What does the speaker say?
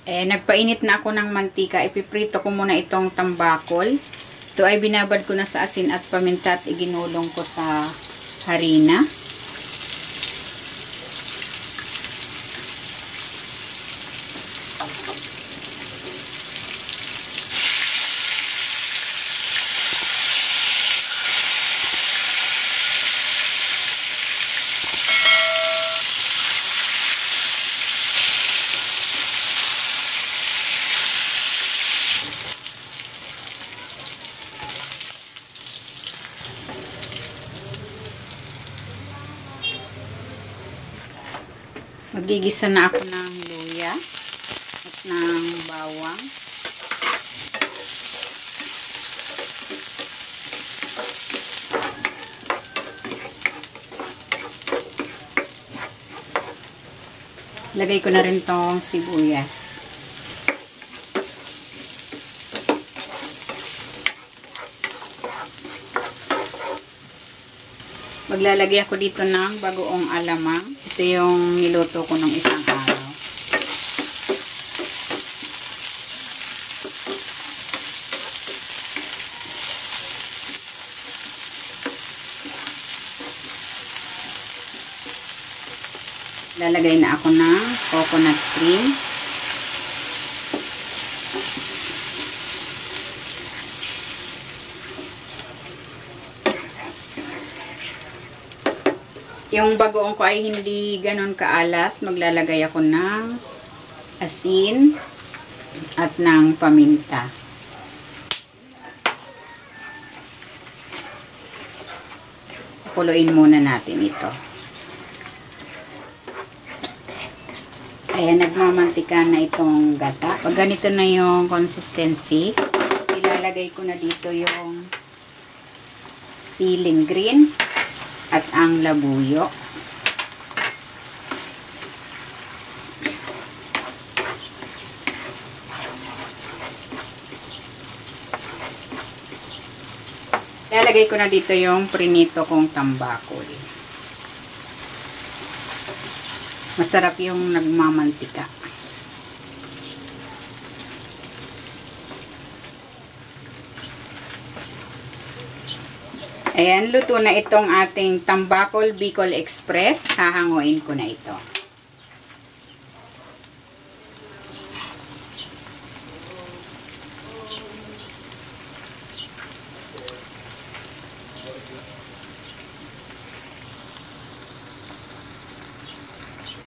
Nagpainit na ako ng mantika. Ipiprito ko muna itong tambakol. Ito ay binabad ko na sa asin at paminta at iginulong ko sa harina. Magigisa na ako ng luya at ng bawang. Lagay ko na rin tong sibuyas. Maglalagay ako dito ng bagoong alamang. Ito yung niluto ko ng isang araw. Lalagay na ako ng coconut cream. Yung bagoong ko ay hindi ganon kaalat. Maglalagay ako ng asin at ng paminta. Kuluin muna natin ito. Ayan, nagmamantika na itong gata. Pag ganito na yung consistency, ilalagay ko na dito yung siling green at ang labuyo. Ilalagay ko na dito yung prinito kong tambakol. Masarap yung nagmamantika. Ayan, luto na itong ating Tambakol Bicol Express. Hahanguin ko na ito.